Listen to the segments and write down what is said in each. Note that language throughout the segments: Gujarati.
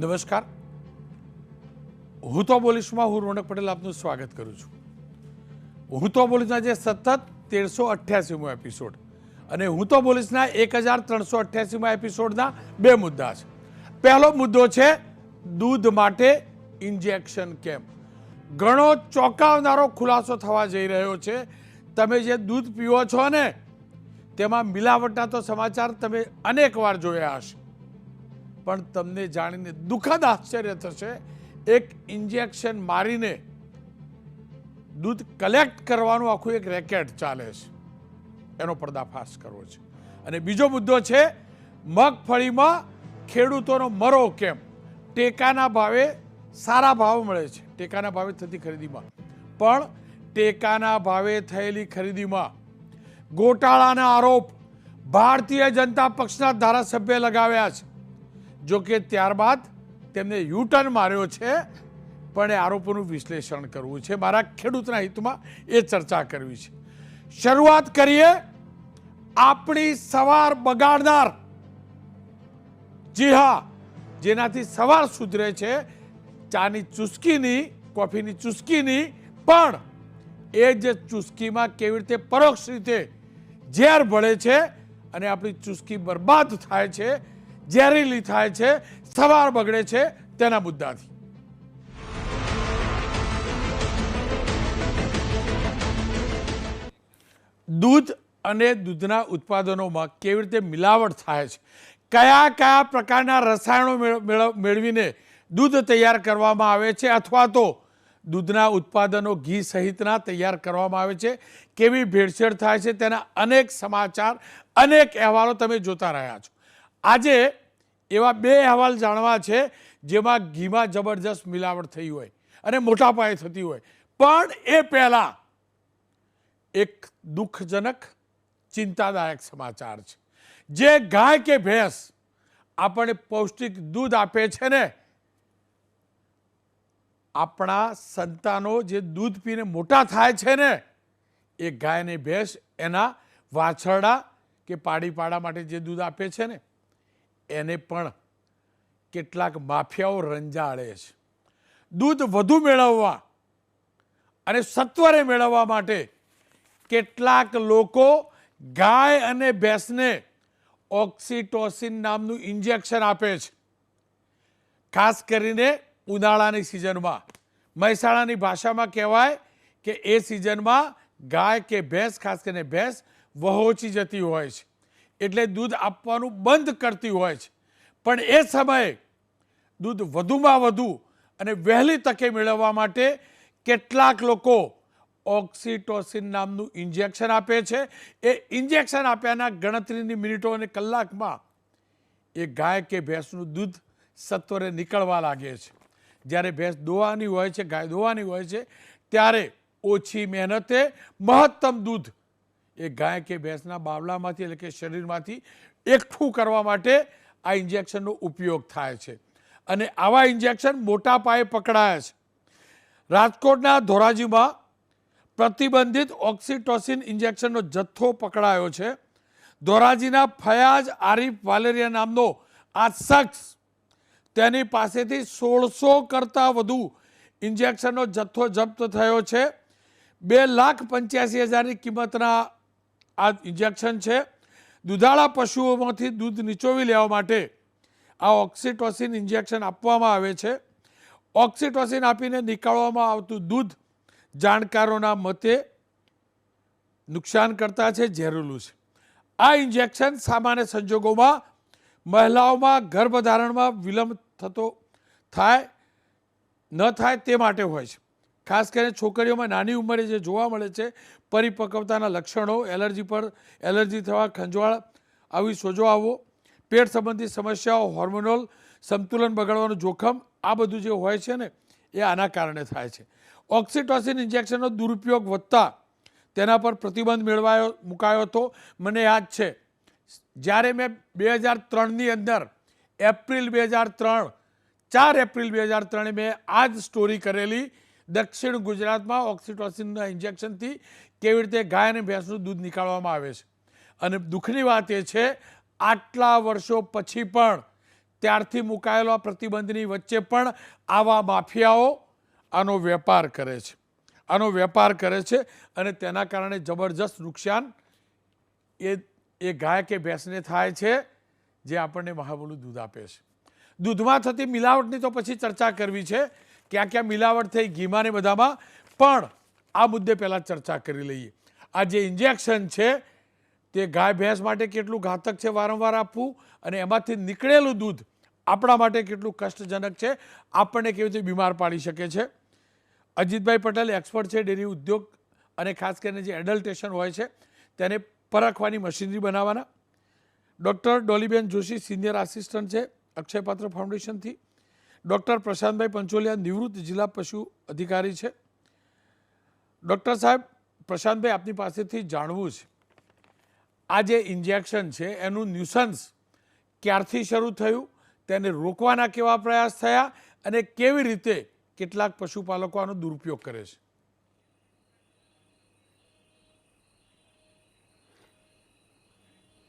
નમસ્કાર, હું તો બોલીશમાં હું રોનક પટેલ આપનું સ્વાગત કરું છું. હું તો બોલીશના જે સતત 1388મો એપિસોડ અને હું તો બોલીશના 1388મા એપિસોડના બે મુદ્દા છે. પહેલો મુદ્દો છે દૂધ માટે ઇન્જેક્શન કેમ. ઘણો ચોંકાવનારો ખુલાસો થવા જઈ રહ્યો છે. તમે જે દૂધ પીવો છો ને તેમાં મિલાવટના તો સમાચાર તમે અનેક વાર જોયા હશે, પણ તમને જાણીને દુઃખદ આશ્ચર્ય થશે, એક ઇન્જેક્શન મારીને દૂધ કલેક્ટ કરવાનું આખું એક રેકેટ ચાલે છે. એનો પર્દાફાશ કરવો છે. અને બીજો મુદ્દો છે મગફળીમાં ખેડૂતોનો મરો કેમ. ટેકાના ભાવે સારા ભાવ મળે છે, ટેકાના ભાવે થતી ખરીદીમાં, પણ ટેકાના ભાવે થયેલી ખરીદીમાં ગોટાળાના આરોપ ભારતીય જનતા પક્ષના ધારાસભ્ય લગાવ્યા છે. જો કે ત્યારબાદ તેમને યુટર્ન માર્યો છે, પણ એ આરોપોનું વિશ્લેષણ કરવું છે. મારા ખેડૂતના હિતમાં એ ચર્ચા કરવી છે. શરૂઆત કરીએ આપણી સવાર બગાડનાર, જી હા, જેનાથી સવાર સુધરે છે, ચાની ચુસ્કીની, કોફીની ચુસ્કીની, પણ એ જ ચુસ્કીમાં કેવી રીતે પરોક્ષ રીતે ઝેર ભળે છે અને આપણી ચુસ્કી બરબાદ થાય છે, ઝેરીલી થાય છે, સવાર બગડે છે, તેના મુદ્દાથી. દૂધ અને દૂધના ઉત્પાદનોમાં કેવી રીતે મિલાવટ થાય છે, કયા કયા પ્રકારના રસાયણો મેળવીને દૂધ તૈયાર કરવામાં આવે છે, અથવા તો દૂધના ઉત્પાદનો ઘી સહિતના તૈયાર કરવામાં આવે છે, કેવી ભેળસેળ થાય છે, તેના અનેક સમાચાર, અનેક અહેવાલો તમે જોતા રહ્યા છો. આજે એવા બે અહેવાલ જાણવા છે જેમાં ઘીમાં જબરજસ્ત મિલાવટ થઈ હોય અને મોટા પાયે થતી હોય. પણ એ પહેલા એક દુઃખજનક, ચિંતાદાયક સમાચાર છે. જે ગાય કે ભેંસ આપણને પૌષ્ટિક દૂધ આપે છે ને, આપણા સંતાનો જે દૂધ પીને મોટા થાય છે ને, એ ગાય ને ભેંસ એના વાછરડા કે પાડા માટે જે દૂધ આપે છે ને, એને પણ કેટલાક માફિયાઓ રંજાડે છે. દૂધ વધુ મેળવવા અને સત્વરે મેળવવા માટે કેટલાક લોકો ગાય અને ભેંસને ઓક્સિટોસિન નામનું ઇન્જેક્શન આપે છે. ખાસ કરીને ઉનાળાની સિઝનમાં, મહેસાણાની ભાષામાં કહેવાય કે એ સિઝનમાં ગાય કે ભેંસ, ખાસ કરીને ભેંસ વહોચી જતી હોય છે, એટલે દૂધ આપવાનું બંધ કરતી હોય છે. પણ એ સમયે દૂધ વધુમાં વધુ અને વહેલી તકે મેળવવા માટે કેટલાક લોકો ઓક્સિટોસિન નામનું ઇન્જેક્શન આપે છે. એ ઇન્જેક્શન આપ્યાના ગણતરીની મિનિટો અને કલાકમાં એ ગાય કે ભેંસનું દૂધ સત્વરે નીકળવા લાગે છે. જ્યારે ભેંસ દોવાની હોય છે, ગાય દોવાની હોય છે, ત્યારે ઓછી મહેનતે મહત્તમ દૂધ એ ગાય કે ભેંસના બાવલામાંથી, એટલે કે શરીરમાંથી એકઠું કરવા માટે આ ઇન્જેક્શનનો ઉપયોગ થાય છે. અને આવા ઇન્જેક્શન મોટા પાયે પકડાયા છે. રાજકોટના ધોરાજીમાં પ્રતિબંધિત ઓક્સિટોસિન ઇન્જેક્શનનો જથ્થો પકડાયો છે. ધોરાજીના ફયાઝ આરીફ વાલેરિયા નામનો આ શખ્સ, તેની પાસેથી 1600 કરતાં વધુ ઇન્જેક્શનનો જથ્થો જપ્ત થયો છે. 2,85,000ની કિંમતના આ ઇન્જેક્શન છે. દુધાળા પશુઓમાંથી દૂધ નીચોવી લેવા માટે આ ઓક્સિટોસિન ઇન્જેક્શન આપવામાં આવે છે. ઓક્સિટોસિન આપીને નીકાળવામાં આવતું દૂધ જાણકારોના મતે નુકસાન કરતા છે, ઝેરીલું છે. આ ઇન્જેક્શન સામાન્ય સંજોગોમાં મહિલાઓમાં ગર્ભધારણમાં વિલંબ ન થાય તે માટે હોય છે. ખાસ કરીને છોકરીઓમાં નાની ઉંમરે જે જોવા મળે છે પરિપક્વતાના લક્ષણો, એલર્જી થવા, ખંજવાળ આવી, સોજો આવવો, પેટ સંબંધી સમસ્યાઓ, હોર્મોનલ સંતુલન બગડવાનું જોખમ, આ બધું જે હોય છે ને, એ આના કારણે થાય છે. ઓક્સિટોસિન ઇન્જેક્શનનો દુરુપયોગ વધતા તેના પર પ્રતિબંધ મુકાયો હતો. મને યાદ છે, જ્યારે મેં 2003ની અંદર એપ્રિલ 2003, 4 એપ્રિલ 2003 મેં આ જ સ્ટોરી કરેલી. દક્ષિણ ગુજરાતમાં ઓક્સિટોસિનના ઇન્જેક્શનથી કેવી રીતે ગાય અને ભેંસનું દૂધ નીકાળવામાં આવે છે. અને દુઃખની વાત એ છે, આટલા વર્ષો પછી પણ ત્યારથી મુકાયેલો પ્રતિબંધની વચ્ચે પણ આવા માફિયાઓ આનો વેપાર કરે છે અને તેના કારણે જબરજસ્ત નુકસાન એ ગાય કે ભેંસને થાય છે જે આપણને મહામૂલું દૂધ આપે છે. દૂધમાં થતી મિલાવટની તો પછી ચર્ચા કરવી છે, ક્યાં ક્યાં મિલાવટ થઈ ઘીમાં ને બધામાં, પણ આ મુદ્દે પહેલાં ચર્ચા કરી લઈએ. આ જે ઇન્જેક્શન છે તે ગાય ભેંસ માટે કેટલું ઘાતક છે વારંવાર આપવું, અને એમાંથી નીકળેલું દૂધ આપણા માટે કેટલું કષ્ટજનક છે, આપણને કેવી રીતે બીમાર પાડી શકે છે. અજીતભાઈ પટેલ એક્સપર્ટ છે ડેરી ઉદ્યોગ અને ખાસ કરીને જે એડલ્ટેશન હોય છે તેને પરખવાની મશીનરી બનાવવાના. ડૉક્ટર ડોલીબેન જોશી સિનિયર આસિસ્ટન્ટ છે અક્ષયપાત્ર ફાઉન્ડેશનથી. ડૉક્ટર પ્રશાંતભાઈ પંચોલિયા નિવૃત્ત જિલ્લા પશુ અધિકારી છે. ડૉક્ટર સાહેબ, પ્રશાંતભાઈ આપની પાસેથી જાણવું છે, આ જે ઇન્જેક્શન છે એનું ન્યુસન્સ ક્યારથી શરૂ થયું, તેને રોકવાના કેવા પ્રયાસ થયા અને કેવી રીતે કેટલાક પશુપાલકો આનો દુરુપયોગ કરે છે?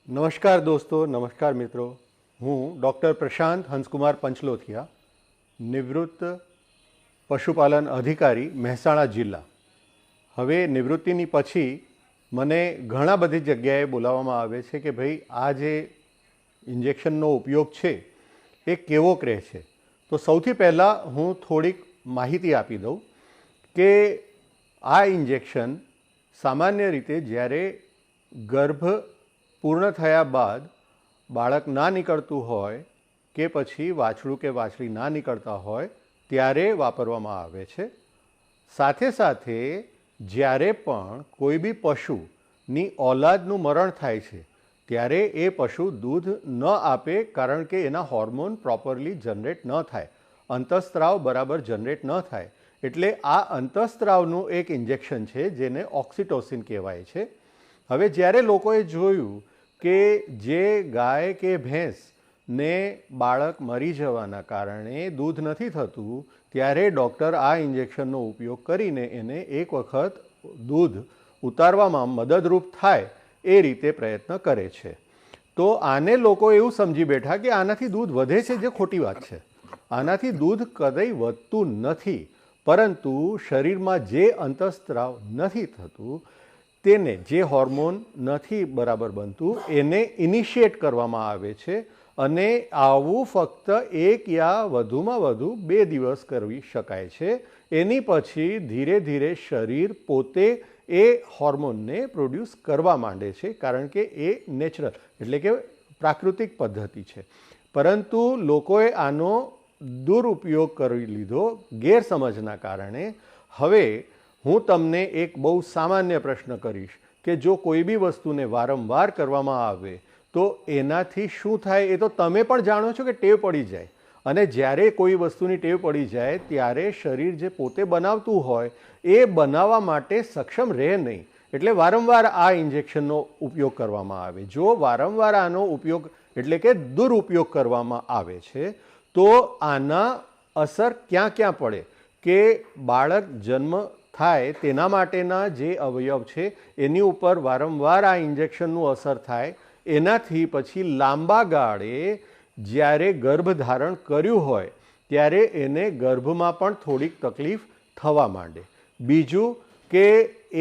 નમસ્કાર દોસ્તો, નમસ્કાર મિત્રો. હું ડૉક્ટર પ્રશાંત હંસકુમાર પંચલોથિયા, નિવૃત્ત પશુપાલન અધિકારી, મહેસાણા જિલ્લા. હવે નિવૃત્તિની પછી મને ઘણા બધી જગ્યાએ બોલાવવામાં આવે છે કે ભાઈ આ જે ઇન્જેક્શનનો ઉપયોગ છે એ કેવો રહે છે. તો સૌથી પહેલાં હું થોડીક માહિતી આપી દઉં કે આ ઇન્જેક્શન સામાન્ય રીતે જ્યારે ગર્ભ પૂર્ણ થયા બાદ બાળક ના નીકળતું હોય કે પછી વાછડું કે વાછડી ના નીકળતા હોય ત્યારે વાપરવામાં આવે છે. સાથે સાથે જ્યારે પણ કોઈ બી પશુની ઓલાદનું મરણ થાય છે ત્યારે એ પશુ દૂધ ન આપે, કારણ કે એના હોર્મોન પ્રોપરલી જનરેટ ન થાય, અંતઃસ્ત્રાવ બરાબર જનરેટ ન થાય. એટલે આ અંતઃસ્ત્રાવનું એક ઇન્જેક્શન છે જેને ઓક્સિટોસિન કહેવાય છે. હવે જ્યારે લોકોએ જોયું કે જે ગાય કે ભેંસને બાળક મરી જવાના કારણે દૂધ નથી થતું, ત્યારે ડૉક્ટર આ ઇન્જેક્શનનો ઉપયોગ કરીને એને એક વખત દૂધ ઉતારવામાં મદદરૂપ થાય એ રીતે પ્રયત્ન કરે છે. તો આને લોકો એવું સમજી બેઠા કે આનાથી દૂધ વધે છે, જે ખોટી વાત છે. આનાથી દૂધ કદાય વધતું નથી, પરંતુ શરીરમાં જે અંતઃસ્ત્રાવ નથી થતું, તેને જે હોર્મોન નથી બરાબર બનતું, એને ઇનિશિએટ કરવામાં આવે છે. અને આવું ફક્ત 1 યા વધુમાં વધુ 2 દિવસ કરી શકાય છે. એની પછી ધીરે ધીરે શરીર પોતે એ હોર્મોનને પ્રોડ્યુસ કરવા માંડે છે, કારણ કે એ નેચરલ એટલે કે પ્રાકૃતિક પદ્ધતિ છે. પરંતુ લોકોએ આનો દુરુપયોગ કરી લીધો ગેરસમજના કારણે. હવે હું તમને એક બહુ સામાન્ય પ્રશ્ન કરીશ કે જો કોઈ બી વસ્તુને વારંવાર કરવામાં આવે તો એનાથી શું થાય, એ તો તમે પણ જાણો છો કે ટેવ પડી જાય. અને જ્યારે કોઈ વસ્તુની ટેવ પડી જાય ત્યારે શરીર જે પોતે બનાવતું હોય એ બનાવવા માટે સક્ષમ રહે નહીં. એટલે વારંવાર આ ઇન્જેક્શનનો ઉપયોગ કરવામાં આવે. જો વારંવાર આનો ઉપયોગ એટલે કે દુરુપયોગ કરવામાં આવે છે તો આના અસર ક્યાં ક્યાં પડે કે બાળક જન્મ થાય તેના માટેના જે અવયવ છે એની ઉપર વારંવાર આ ઇન્જેક્શનનું અસર થાય. એનાથી પછી લાંબા ગાળે જ્યારે ગર્ભ ધારણ કર્યું હોય ત્યારે એને ગર્ભમાં પણ થોડીક તકલીફ થવા માંડે. બીજું કે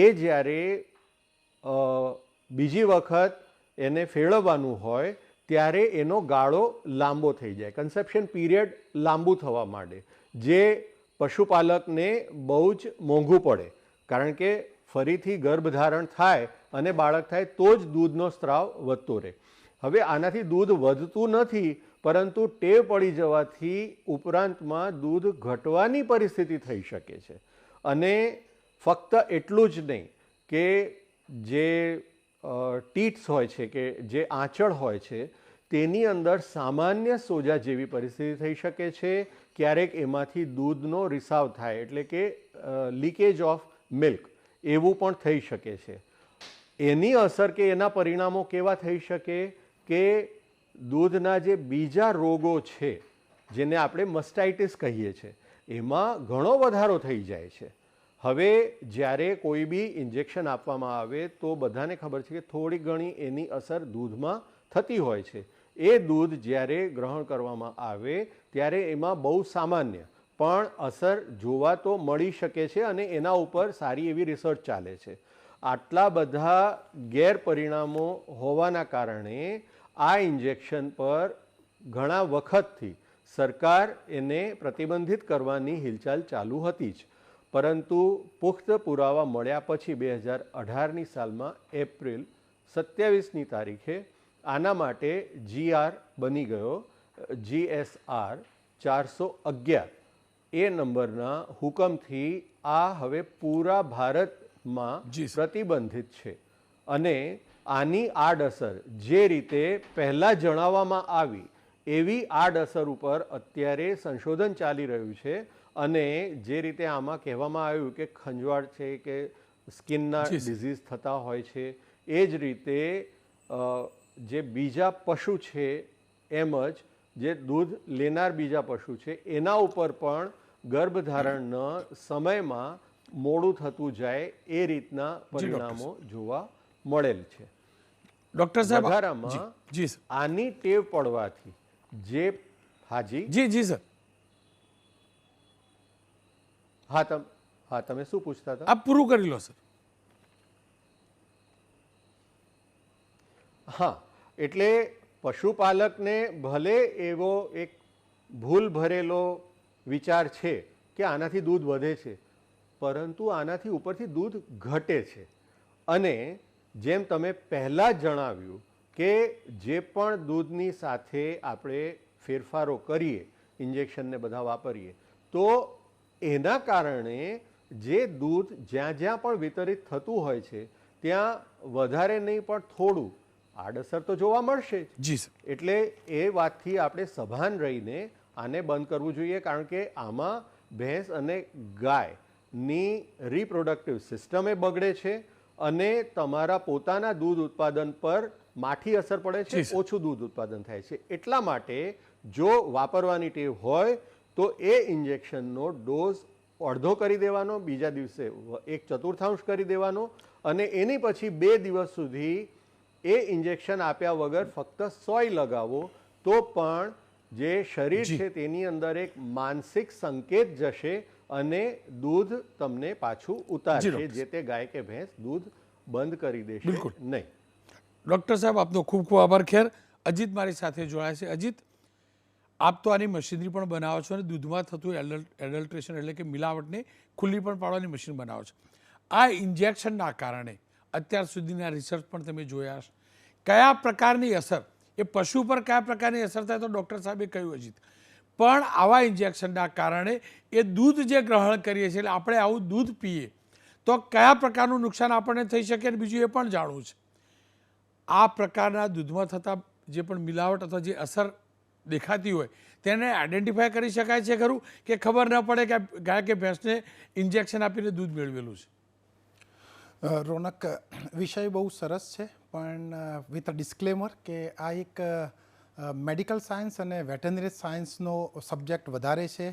એ જ્યારે બીજી વખત એને ફેરવવાનું હોય ત્યારે એનો ગાળો લાંબો થઈ જાય, કન્સેપ્શન પીરિયડ લાંબુ થવા માંડે, જે પશુપાલકને બહુ જ મોંઘું પડે. કારણ કે ફરીથી ગર્ભધારણ થાય અને બાળક થાય તો જ દૂધનો સ્ત્રાવ વધતો રહે. હવે આનાથી દૂધ વધતું નથી, પરંતુ ટેવ પડી જવાથી ઉપરાંતમાં દૂધ ઘટવાની પરિસ્થિતિ થઈ શકે છે. અને ફક્ત એટલું જ નહીં કે જે ટીટ્સ હોય છે કે જે આંચળ હોય છે તેની અંદર સામાન્ય સોજા જેવી પરિસ્થિતિ થઈ શકે છે. ક્યારેક એમાંથી દૂધનો રિસાવ થાય એટલે કે લીકેજ ઓફ મિલ્ક એવું પણ થઈ શકે છે. એની અસર કે એના પરિણામો કેવા થઈ શકે કે દૂધના જે બીજા રોગો છે જેને આપણે મસ્ટાઇટિસ કહીએ છીએ એમાં ઘણો વધારો થઈ જાય છે. હવે જ્યારે કોઈ બી ઇન્જેક્શન આપવામાં આવે તો બધાને ખબર છે કે થોડી ઘણી એની અસર દૂધમાં થતી હોય છે. એ દૂધ જ્યારે ગ્રહણ કરવામાં આવે ત્યારે એમાં બહુ સામાન્ય પણ અસર જોવા તો મળી શકે છે અને એના ઉપર સારી એવી રિસર્ચ ચાલે છે. આટલા બધા ગેરપરિણામો હોવાના કારણે આ ઇન્જેક્શન પર ઘણા વખતથી સરકાર એને પ્રતિબંધિત કરવાની હિલચાલ ચાલુ હતી જ, પરંતુ પુખ્ત પુરાવા મળ્યા પછી 2018ની સાલમાં એપ્રિલ 27ની તારીખે આના માટે GR બની ગયો, GSR 411 એ નંબરના હુકમથી આ હવે પૂરા ભારતમાં પ્રતિબંધિત છે. અને આની આડઅસર જે રીતે પહેલાં જણાવવામાં આવી એવી આડઅસર ઉપર અત્યારે સંશોધન ચાલી રહ્યું છે. અને જે રીતે આમાં કહેવામાં આવ્યું કે ખંજવાળ છે કે સ્કિનના ડિઝીઝ થતા હોય છે, એ જ રીતે જે બીજા પશુ છે એમ જ જે દૂધ લેનાર બીજા પશુ છે એના ઉપર પણ ગર્ભધારણના સમયમાં મોડું થતું જાય એ રીતના પરિણામો જોવા મળેલ છે. ડૉક્ટર સાહેબ વધારામાં જી સર, આની ટેવ પડવાથી જે હાજી જી જી સર, હા તમે શું પૂછતા હતા? આપ પૂરું કરી લો સર. હા, એટલે પશુપાલકને ભલે એવો એક ભૂલ ભરેલો વિચાર છે કે આનાથી દૂધ વધે છે, પરંતુ આનાથી ઉપરથી દૂધ ઘટે છે. અને જેમ તમે પહેલાં જણાવ્યું કે જે પણ દૂધની સાથે આપણે ફેરફારો કરીએ, ઇન્જેક્શનને બધા વાપરીએ, તો એના કારણે જે દૂધ જ્યાં જ્યાં પણ વિતરિત થતું હોય છે ત્યાં વધારે નહીં પણ થોડું આડઅસર તો જોવા મળશે જી સર. એટલે એ વાતથી આપણે સભાન રહીને આને બંધ કરવું જોઈએ, કારણ કે આમાં ભેંસ અને ગાયની રિપ્રોડક્ટિવ સિસ્ટમ એ બગડે છે અને તમારા પોતાના દૂધ ઉત્પાદન પર માઠી અસર પડે છે, ઓછું દૂધ ઉત્પાદન થાય છે. એટલા માટે જો વાપરવાની ટેવ હોય તો એ ઇન્જેક્શનનો ડોઝ અડધો કરી દેવાનો, બીજા દિવસે 1/4 કરી દેવાનો અને એની પછી 2 દિવસ સુધી એ ઇન્જેક્શન આપ્યા વગર ફક્ત સોય લગાવો તો પણ જે શરીર છે તેની અંદર એક માનસિક સંકેત જશે અને દૂધ તમને પાછું ઉતારશે, જે તે ગાય કે ભેંસ દૂધ બંધ કરી દેશે નહીં. ડૉક્ટર સાહેબ આપનો ખૂબ ખૂબ આભાર. ખેર અજીત મારી સાથે જોડાયા છે. અજીત, આપ તો આની મશીનરી પણ બનાવો છો અને દૂધમાં થતું એડલ્ટ્રેશન એટલે કે મિલાવટને ખુલ્લી પણ પાડવાની મશીન બનાવો છો. આ ઇન્જેક્શનના કારણે અત્યાર સુધીના રિસર્ચ પણ તમે જોયા હશે, કયા પ્રકારની અસર એ પશુ પર કયા પ્રકારની અસર થાય તો ડૉક્ટર સાહેબે કહ્યું અજીત, પણ આવા ઇન્જેક્શનના કારણે એ દૂધ જે ગ્રહણ કરીએ છીએ એટલે આપણે આવું દૂધ પીએ તો કયા પ્રકારનું નુકસાન આપણને થઈ શકે અને બીજું એ પણ જાણવું છે. આ પ્રકારના દૂધમાં થતા જે પણ મિલાવટ અથવા જે અસર દેખાતી હોય તેને આઈડેન્ટિફાય કરી શકાય છે ખરું, કે ખબર ન પડે કે ગાય કે ભેંસને ઇન્જેક્શન આપીને દૂધ મેળવેલું છે? રોનક, વિષય બહુ સરસ છે, પણ વિથ અ ડિસ્ક્લેમર કે આ એક મેડિકલ સાયન્સ અને વેટરનરી સાયન્સનો સબ્જેક્ટ વધારે છે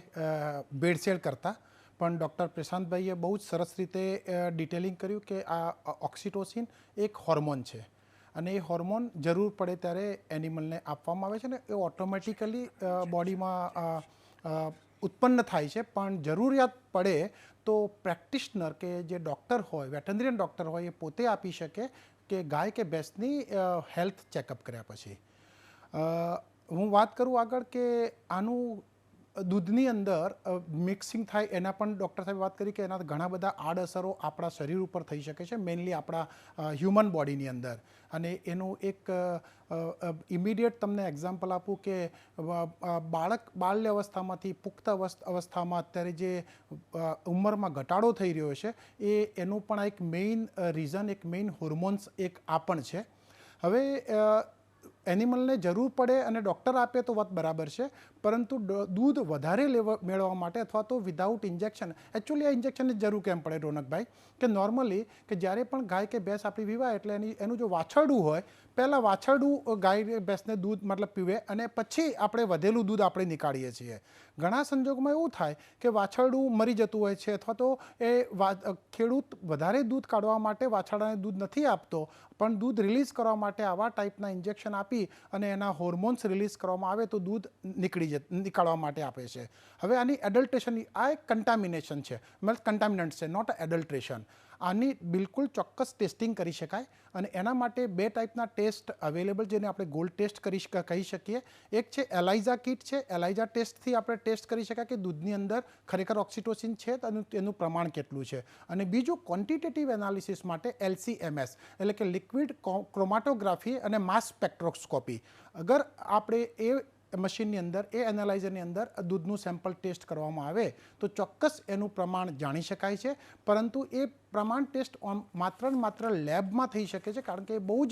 ભેળસેળ કરતાં. પણ ડૉક્ટર પ્રશાંતભાઈએ બહુ જ સરસ રીતે ડિટેલિંગ કર્યું કે આ ઓક્સિટોસિન એક હોર્મોન છે અને એ હોર્મોન જરૂર પડે ત્યારે એનિમલને આપવામાં આવે છે ને એ ઓટોમેટિકલી બોડીમાં ઉત્પન્ન થાય છે. પણ જરૂરિયાત પડે તો પ્રેક્ટિશનર કે જે ડૉક્ટર હોય, વેટરનરી ડૉક્ટર હોય, એ પોતે આપી શકે કે ગાય કે ભેંસની હેલ્થ ચેકઅપ કર્યા પછી. હું વાત કરું આગળ કે આનું દૂધની અંદર મિક્સિંગ થાય એના પણ ડૉક્ટર સાહેબ વાત કરી કે એના ઘણા બધા આડઅસરો આપણા શરીર ઉપર થઈ શકે છે, મેઇનલી આપણા હ્યુમન બોડીની અંદર. અને એનું એક ઇમિડિયેટ તમને એક્ઝામ્પલ આપું કે બાલ્ય અવસ્થામાંથી પુખ્ત અવસ્થામાં અત્યારે જે ઉંમરમાં ઘટાડો થઈ રહ્યો છે એનું પણ એક મેઇન રીઝન, એક મેઇન હોર્મોન્સ એક આ પણ છે. હવે એનિમલને જરૂર પડે અને ડૉક્ટર આપે તો વાત બરાબર છે, પરંતુ દૂધ વધારે મેળવવા માટે અથવા તો વિધાઉટ ઇન્જેક્શન, એકચ્યુઅલી આ ઇન્જેક્શનની જરૂર કેમ પડે રોનકભાઈ, કે નોર્મલી કે જ્યારે પણ ગાય કે ભેંસ આપણી વિવાય એટલે એનું જો વાછરડું હોય, પહેલાં વાછરડું ગાય ભેંસને દૂધ મતલબ પીવે અને પછી આપણે વધેલું દૂધ આપણે નીકાળીએ છીએ. ઘણા સંજોગોમાં એવું થાય કે વાછરડું મરી જતું હોય છે અથવા તો એ ખેડૂત વધારે દૂધ કાઢવા માટે વાછરડાને દૂધ નથી આપતો, પણ દૂધ રિલીઝ કરવા માટે આવા ટાઈપના ઇન્જેક્શન આપી અને એના હોર્મોન્સ રિલીઝ કરવામાં આવે તો દૂધ નીકાળવા માટે આપે છે. હવે આની એડલ્ટ્રેશન, આ એક કન્ટામિનેશન છે, મતલબ કન્ટામિનન્ટ છે, નોટ એડલ્ટ્રેશન. આની બિલકુલ ચોક્કસ ટેસ્ટિંગ કરી શકાય અને એના માટે 2 ટાઈપના ટેસ્ટ અવેલેબલ, જેને આપણે ગોલ્ડ ટેસ્ટ કહી શકીએ. એક છે એલાઇઝા કિટ છે. એલાઇઝા ટેસ્ટથી આપણે ટેસ્ટ કરી શકાય કે દૂધની અંદર ખરેખર ઓક્સિટોસિન છે અને તેનું પ્રમાણ કેટલું છે. અને બીજું ક્વોન્ટિટેટિવ એનાલિસિસ માટે LC-MS એટલે કે લિક્વિડ ક્રોમાટોગ્રાફી અને માસ સ્પેક્ટ્રોસ્કોપી. અગર આપણે એ મશીનની અંદર, એ એનાલાઇઝરની અંદર દૂધનું સેમ્પલ ટેસ્ટ કરવામાં આવે તો ચોક્કસ એનું પ્રમાણ જાણી શકાય છે. પરંતુ એ પ્રમાણ ટેસ્ટ માત્ર ને માત્ર લેબમાં થઈ શકે છે, કારણ કે એ બહુ જ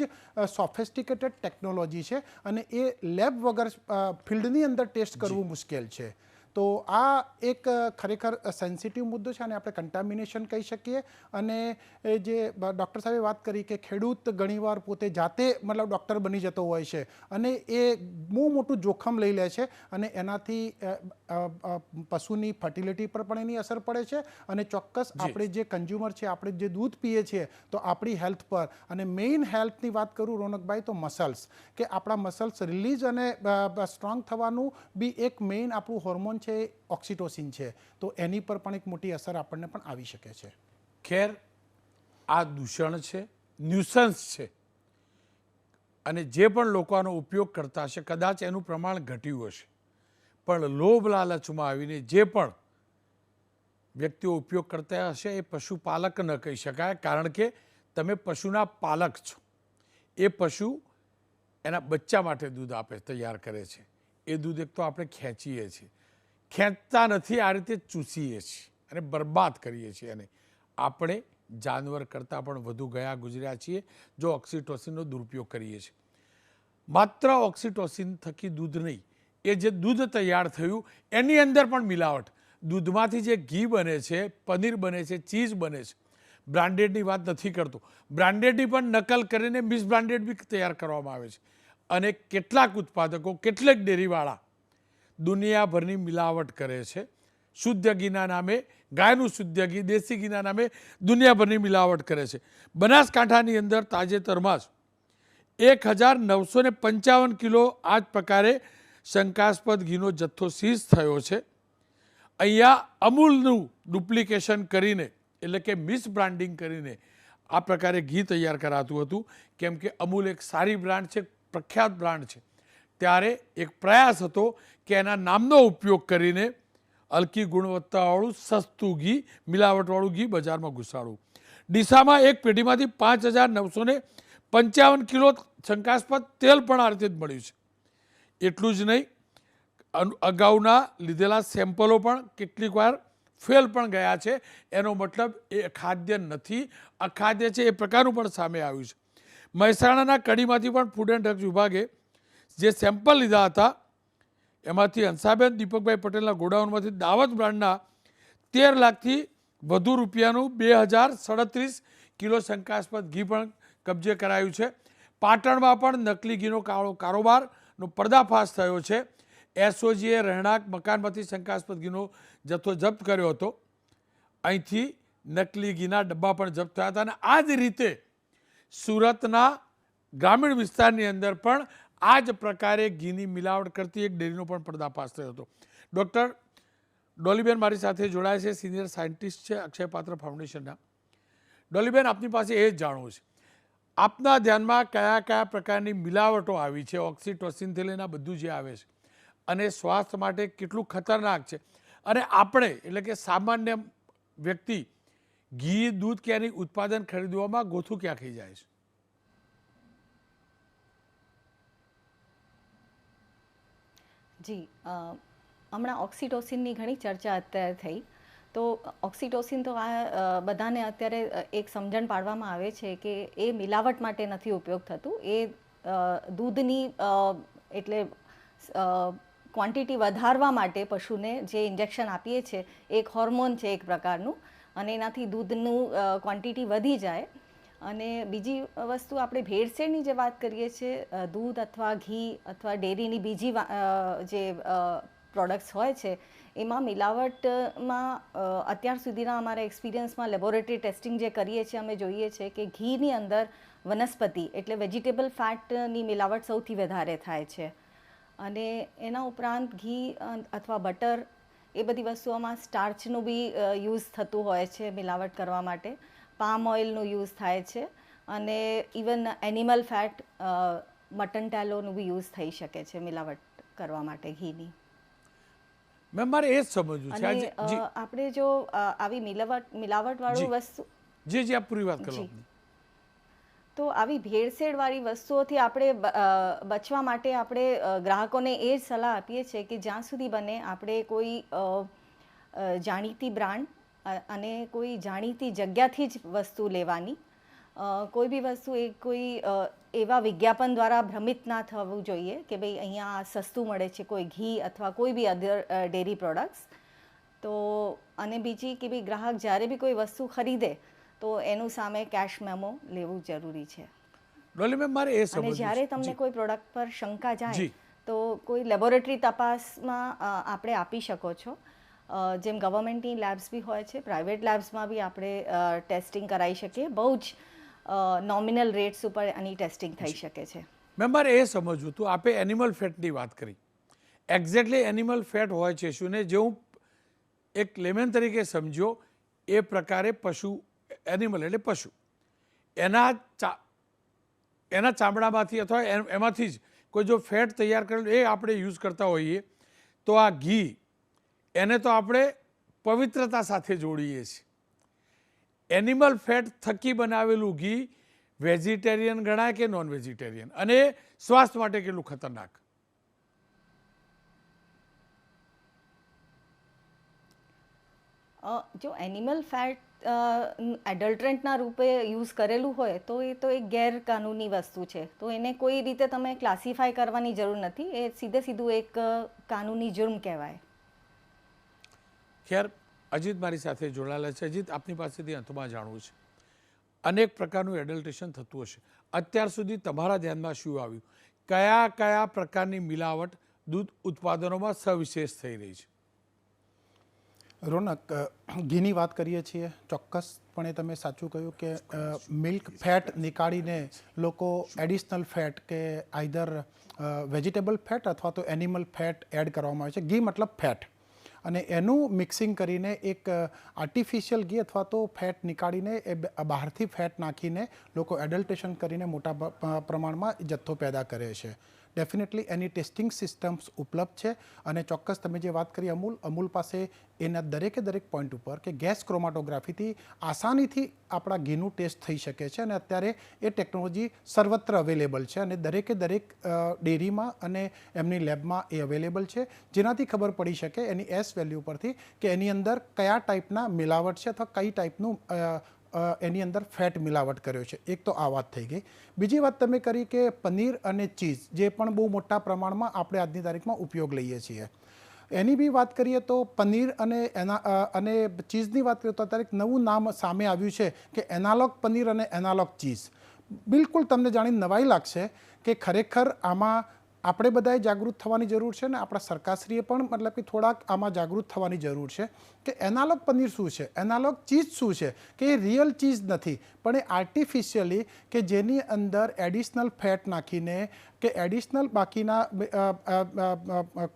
સોફિસ્ટિકેટેડ ટેકનોલોજી છે અને એ લેબ વગર ફિલ્ડની અંદર ટેસ્ટ કરવું મુશ્કેલ છે. તો આ એક ખરેખર સેન્સિટિવ મુદ્દો છે અને આપણે કન્ટામિનેશન કહી શકીએ. અને જે ડૉક્ટર સાહેબે વાત કરી કે ખેડૂત ઘણીવાર પોતે જાતે મતલબ ડૉક્ટર બની જતો હોય છે અને એ બહુ મોટું જોખમ લઈ લે છે અને એનાથી પશુની ફર્ટિલિટી પર પણ એની અસર પડે છે અને ચોક્કસ આપણે જે કન્ઝ્યુમર છે, આપણે જે દૂધ પીએ છીએ તો આપણી હેલ્થ પર, અને મેઇન હેલ્થની વાત કરું રોનકભાઈ તો મસલ્સ, કે આપણા મસલ્સ રિલીઝ અને સ્ટ્રોંગ થવાનું બી એક મેઇન આપણું હોર્મોન છે, ઓક્સિટોસિન છે. તો એની પર પણ એક મોટી અસર આપણને પણ આવી શકે છે. ખેર, આ દૂષણ છે, ન્યુસન્સ છે અને જે પણ લોકો આનો ઉપયોગ કરતા હશે કદાચ એનું પ્રમાણ ઘટ્યું હશે, પણ લોભ લાલચમાં આવીને જે પણ વ્યક્તિઓ ઉપયોગ કરતા હશે એ પશુપાલક ન કહી શકાય, કારણ કે તમે પશુના પાલક છો. એ પશુ એના બચ્ચા માટે દૂધ આપે, તૈયાર કરે છે. એ દૂધ એક તો આપણે ખેંચીએ છીએ, ખેંચતા નથી, આ રીતે ચૂસીએ છીએ અને બરબાદ કરીએ છીએ. અને આપણે જાનવર કરતાં પણ વધુ ગયા ગુજર્યા છીએ જો ઓક્સિટોસિનનો દુરુપયોગ કરીએ છીએ. માત્ર ઓક્સિટોસિન થકી દૂધ નહીં, એ જે દૂધ તૈયાર થયું એની અંદર પણ મિલાવટ. દૂધમાંથી જે ઘી બને છે, પનીર બને છે, ચીઝ બને છે, બ્રાન્ડેડની વાત નથી કરતો, બ્રાન્ડેડની પણ નકલ કરીને મિસ બ્રાન્ડેડ બી તૈયાર કરવામાં આવે છે. અને કેટલાક ઉત્પાદકો, કેટલાક ડેરીવાળા દુનિયાભરની મિલાવટ કરે છે. શુદ્ધ ઘીના નામે, ગાયનું શુદ્ધ ઘી, દેશી ઘીના નામે દુનિયાભરની મિલાવટ કરે છે. બનાસકાંઠાની અંદર તાજેતરમાં જ 1955 કિલો આ જ પ્રકારે શંકાસ્પદ ઘીનો જથ્થો સીઝ થયો છે. અહીંયા અમૂલનું ડુપ્લિકેશન કરીને, એટલે કે મિસ બ્રાન્ડિંગ કરીને આ પ્રકારે ઘી તૈયાર કરાતું હતું. કેમ કે અમૂલ એક સારી બ્રાન્ડ છે, પ્રખ્યાત બ્રાન્ડ છે. ત્યારે એક પ્રયાસ હતો કે એના નામનો ઉપયોગ કરીને હલકી ગુણવત્તાવાળું સસ્તું ઘી, મિલાવટવાળું ઘી બજારમાં ઘુસાડવું. ડીસામાં એક પેઢીમાંથી 5955 કિલો શંકાસ્પદ તેલ પણ આ રીતે જ મળ્યું છે. એટલું જ નહીં, અગાઉના લીધેલા સેમ્પલો પણ કેટલીક વાર ફેલ પણ ગયા છે. એનો મતલબ એ ખાદ્ય નથી, અખાદ્ય છે, એ પ્રકારનું પણ સામે આવ્યું છે. મહેસાણાના કડીમાંથી પણ ફૂડ એન્ડ ડ્રગ્સ વિભાગે જે સેમ્પલ લીધા હતા એમાંથી હંસાબેન દીપકભાઈ પટેલના ગોડાઉનમાંથી દાવત બ્રાન્ડના 13 લાખથી વધુ રૂપિયાનું 2037 કિલો શંકાસ્પદ ઘી પણ કબજે કરાયું છે. પાટણમાં પણ નકલી ઘીનો કારોબારનો પર્દાફાશ થયો છે. એસઓજીએ રહેણાંક મકાનમાંથી શંકાસ્પદ ઘીનો જથ્થો જપ્ત કર્યો હતો. અહીંથી નકલી ઘીના ડબ્બા પણ જપ્ત થયા હતા. અને આ જ રીતે સુરતના ગ્રામીણ વિસ્તારની અંદર પણ આ જ પ્રકારે ઘીની મિલાવટ કરતી એક ડેરીનો પણ પર્દાફાશ થયો હતો. ડૉક્ટર ડોલીબેન મારી સાથે જોડાય છે, સિનિયર સાયન્ટિસ્ટ છે અક્ષયપાત્ર ફાઉન્ડેશનના. ડોલીબેન, આપની પાસે એ જ જાણવું છે, આપના ધ્યાનમાં કયા કયા પ્રકારની મિલાવટો આવી છે, ઓક્સિટોસિનથી લઈને બધું જે આવે છે, અને સ્વાસ્થ્ય માટે કેટલું ખતરનાક છે, અને આપણે એટલે કે સામાન્ય વ્યક્તિ ઘી, દૂધ કે એની ઉત્પાદન ખરીદવામાં ગોથું ક્યાં ખાઈ જાય છે? જી, હમણાં ઓક્સિટોસિનની ઘણી ચર્ચા અત્યારે થઈ. તો ઓક્સિટોસિન તો આ બધાને અત્યારે એક સમજણ પાડવામાં આવે છે કે એ મિલાવટ માટે નથી ઉપયોગ થતું, એ દૂધની એટલે ક્વોન્ટિટી વધારવા માટે પશુને જે ઇન્જેક્શન આપીએ છીએ એક હોર્મોન છે એક પ્રકારનું, અને એનાથી દૂધનું ક્વોન્ટિટી વધી જાય. અને બીજી વસ્તુ આપણે ભેળસેળની જે વાત કરીએ છીએ, દૂધ અથવા ઘી અથવા ડેરીની બીજી જે પ્રોડક્ટ્સ હોય છે એમાં મિલાવટમાં અત્યાર સુધીના અમારા એક્સપિરિયન્સમાં લેબોરેટરી ટેસ્ટિંગ જે કરીએ છીએ અમે જોઈએ છીએ કે ઘીની અંદર વનસ્પતિ એટલે વેજીટેબલ ફેટની મિલાવટ સૌથી વધારે થાય છે. અને એના ઉપરાંત ઘી અથવા બટર એ બધી વસ્તુઓમાં સ્ટાર્ચનું બી યુઝ થતું હોય છે મિલાવટ કરવા માટે. પામ ઓઇલનું યુઝ થાય છે અને ઇવન એનિમલ ફેટ મટન ટેલોનું બી યુઝ થઈ શકે છે મિલાવટ કરવા માટે ઘીની. મેમ મારે એ જ સમજવું છે. અને આપણે જો આવી મિલાવટવાળું વસ્તુ જી આપ પૂરી વાત કરો. તો આવી ભેળસેળવાળી વસ્તુઓથી આપણે બચવા માટે આપણે ગ્રાહકોને એ જ સલાહ આપીએ છીએ કે જ્યાં સુધી બને આપણે કોઈ જાણીતી બ્રાન્ડ અને કોઈ જાણીતી જગ્યાથી જ વસ્તુ લેવાની. કોઈ બી વસ્તુ કોઈ એવા વિજ્ઞાપન દ્વારા ભ્રમિત ના થવું જોઈએ કે ભાઈ અહીંયા સસ્તું મળે છે કોઈ ઘી અથવા કોઈ બી અધર ડેરી પ્રોડક્ટ્સ. તો અને બીજી કે ભાઈ ગ્રાહક જ્યારે બી કોઈ વસ્તુ ખરીદે તો એનું સામે કેશ મેમો લેવું જરૂરી છે. ડોલી મેમ મારે એ અને સમજવું જ્યારે છે. તમને કોઈ પ્રોડક્ટ પર શંકા જાય જી. તો કોઈ લેબોરેટરી તપાસમાં આપણે આપી શકો છો. જેમ ગવર્મેન્ટની લેબ્સ બી હોય છે, પ્રાઇવેટ લેબ્સમાં બી આપણે ટેસ્ટિંગ કરાવી શકીએ. બહુ જ નોમિનલ રેટ્સ ઉપર આની ટેસ્ટિંગ થઈ શકે છે. મેમ મારે એ સમજવું હતું, આપે એનિમલ ફેટની વાત કરી. એક્ઝેક્ટલી એનિમલ ફેટ હોય છે શું ને, જે હું એક લેમેન તરીકે સમજ્યો એ પ્રકારે પશુ, એનિમલ એટલે પશુ, એના ચામડામાંથી અથવા એમાંથી જ કોઈ જો ફેટ તૈયાર કરેલું એ આપણે યુઝ કરતા હોઈએ તો આ ઘી એને તો આપણે પવિત્રતા સાથે જોડીએ છીએ. એનિમલ ફેટ થકી બનાવેલું ઘી વેજીટેરિયન ગણાય કે નોન વેજીટેરિયન, અને સ્વાસ્થ્ય માટે કેટલું ખતરનાક? જો એનિમલ ફેટ એડલ્ટરન્ટના રૂપે યુઝ કરેલું હોય તો એ તો એક ગેરકાનૂની વસ્તુ છે. તો એને કોઈ રીતે તમે ક્લાસિફાય કરવાની જરૂર નથી. એ સીધું એક કાનૂની જુર્મ કહેવાય. ખેર, અજીત મારી સાથે જોડાયેલા છે. અજીત, આપની પાસેથી અંતમાં જાણવું છે, અનેક પ્રકારનું એડલ્ટ્રેશન થતું હશે. અત્યાર સુધી તમારા ધ્યાનમાં શું આવ્યું? કયા પ્રકારની મિલાવટ દૂધ ઉત્પાદનોમાં સવિશેષ થઈ રહી છે? રોનક, ઘીની વાત કરીએ છીએ, ચોક્કસપણે તમે સાચું કહ્યું કે મિલ્ક ફેટ નીકાળીને લોકો એડિશનલ ફેટ કે આઈધર વેજીટેબલ ફેટ અથવા તો એનિમલ ફેટ એડ કરવામાં આવે છે. ઘી મતલબ ફેટ, અને એનું મિક્સિંગ કરીને એક આર્ટિફિશિયલ ઘી અથવા તો ફેટ નીકાળીને એ બહારથી ફેટ નાખીને લોકો એડલ્ટ્રેશન કરીને મોટા પ્રમાણમાં જથ્થો પેદા કરે છે. ડેફિનેટલી એની ટેસ્ટિંગ સિસ્ટમ્સ ઉપલબ્ધ છે. અને ચોક્કસ તમે જે વાત કરી અમૂલ પાસે એના દરેક પોઈન્ટ ઉપર કે ગેસ ક્રોમાટોગ્રાફીથી આસાનીથી આપણા ઘીનું ટેસ્ટ થઈ શકે છે. અને અત્યારે એ ટેકનોલોજી સર્વત્ર અવેલેબલ છે અને દરેક ડેરીમાં અને એમની લેબમાં એ અવેલેબલ છે, જેનાથી ખબર પડી શકે એની એસ વેલ્યુ પરથી કે એની અંદર કયા ટાઈપના મિલાવટ છે અથવા કઈ ટાઈપનું એની અંદર ફેટ મિલાવટ કર્યો છે. એક તો આ વાત થઈ ગઈ. બીજી વાત તમે કરી કે પનીર અને ચીઝ, જે પણ બહુ મોટા પ્રમાણમાં આપણે આજની તારીખમાં ઉપયોગ લઈએ છીએ, એની બી વાત કરીએ તો પનીર અને ચીઝની વાત કરીએ તો અત્યારે એક નવું નામ સામે આવ્યું છે કે એનાલોગ પનીર અને એનાલોગ ચીઝ. બિલકુલ તમને જાણીને નવાઈ લાગશે કે ખરેખર આમાં આપણે બધાએ જાગૃત થવાની જરૂર છે ને આપણા સરકારશ્રીએ પણ મતલબ કે થોડાક આમાં જાગૃત થવાની જરૂર છે કે એનાલોગ પનીર શું છે, એનાલોગ ચીઝ શું છે, કે એ રિયલ ચીઝ નથી પણ એ આર્ટિફિશિયલી કે જેની અંદર એડિશનલ ફેટ નાખીને કે એડિશનલ બાકીના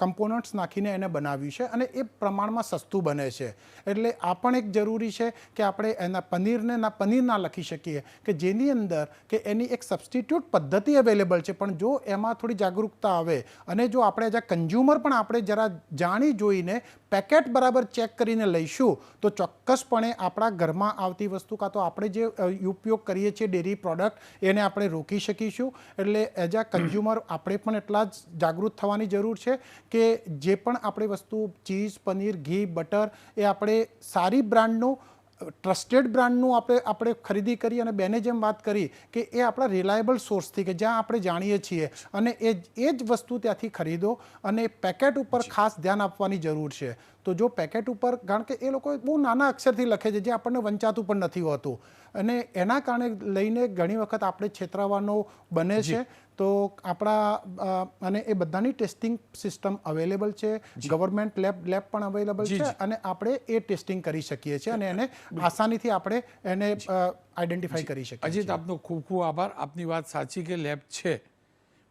કમ્પોનન્ટ્સ નાખીને એને બનાવ્યું છે અને એ પ્રમાણમાં સસ્તું બને છે. એટલે આ પણ એક જરૂરી છે કે આપણે એના પનીર ના લખી શકીએ કે જેની અંદર કે એની એક સબસ્ટિટ્યૂટ પદ્ધતિ અવેલેબલ છે, પણ જો એમાં થોડી જાગૃતતા આવે અને જો આપણે એઝ અ કન્ઝ્યુમર પણ આપણે જરા જાણી જોઈને પેકેટ બરાબર ચેક કરીને લઈશું તો ચોક્કસપણે આપણા ઘરમાં આવતી વસ્તુ કાં તો આપણે જે ઉપયોગ કરીએ છીએ ડેરી પ્રોડક્ટ એને આપણે રોકી શકીશું. એટલે એઝ અ કન્ઝ્યુમર આપણે પણ એટલા જ જાગૃત થવાની જરૂર છે કે જે પણ આપણે વસ્તુ ચીઝ, પનીર, ઘી, બટર એ આપણે સારી બ્રાન્ડનું ટ્રસ્ટેડ બ્રાન્ડનું આપણે ખરીદી કરી અને બેને જેમ વાત કરી કે એ આપણા રિલાયબલ સોર્સથી કે જ્યાં આપણે જાણીએ છીએ અને એ જ વસ્તુ ત્યાંથી ખરીદો અને પેકેટ ઉપર ખાસ ધ્યાન આપવાની જરૂર છે. તો જો પેકેટ ઉપર, કારણ કે એ લોકો બહુ નાના અક્ષરથી લખે છે જે આપણને વંચાતું પણ નથી હોતું અને એના કારણે લઈને ઘણી વખત આપણે છેતરાવાનો બને છે. તો આપણા અને એ બધાની ટેસ્ટિંગ સિસ્ટમ અવેલેબલ છે, ગવર્મેન્ટ લેબ પણ અવેલેબલ છે અને આપણે એ ટેસ્ટિંગ કરી શકીએ છીએ અને એને આસાનીથી આપણે એને આઈડેન્ટિફાઈ કરી શકીએ. અજીત, આપનો ખૂબ ખૂબ આભાર. આપની વાત સાચી કે લેબ છે,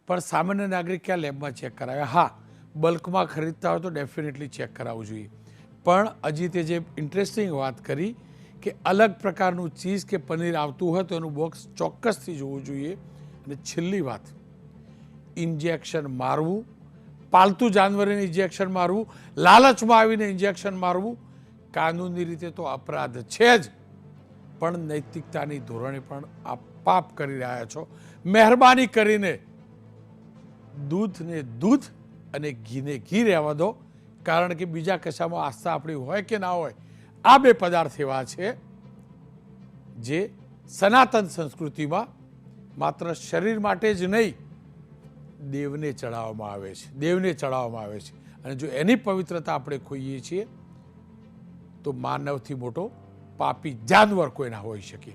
પણ સામાન્ય નાગરિક ક્યાં લેબમાં ચેક કરાવે? હા, બલ્કમાં ખરીદતા હોય તો ડેફિનેટલી ચેક કરાવવું જોઈએ. પણ અજીતે જે ઇન્ટરેસ્ટિંગ વાત કરી કે અલગ પ્રકારનું ચીઝ કે પનીર આવતું હોય તો એનું બોક્સ ચોક્કસથી જોવું જોઈએ. અને છેલ્લી વાત, ઇન્જેક્શન મારવું, પાલતુ જાનવરોને ઇન્જેક્શન મારવું, લાલચમાં આવીને ઇન્જેક્શન મારવું કાનૂની રીતે તો અપરાધ છે જ, પણ નૈતિકતાની ધોરણે પણ આ પાપ કરી રહ્યા છો. મહેરબાની કરીને દૂધને દૂધ અને ઘીને ઘી રહેવા દો, કારણ કે બીજા કશામાં આસ્થા આપણી હોય કે ના હોય, આ બે પદાર્થ એવા છે જે સનાતન સંસ્કૃતિમાં માત્ર શરીર માટે જ નહીં, દેવને ચડાવવામાં આવે છે, દેવને ચડાવવામાં આવે છે. અને જો એની પવિત્રતા આપણે ખોઈએ છીએ તો માનવથી મોટો પાપી જાનવર કોઈ ના હોઈ શકે.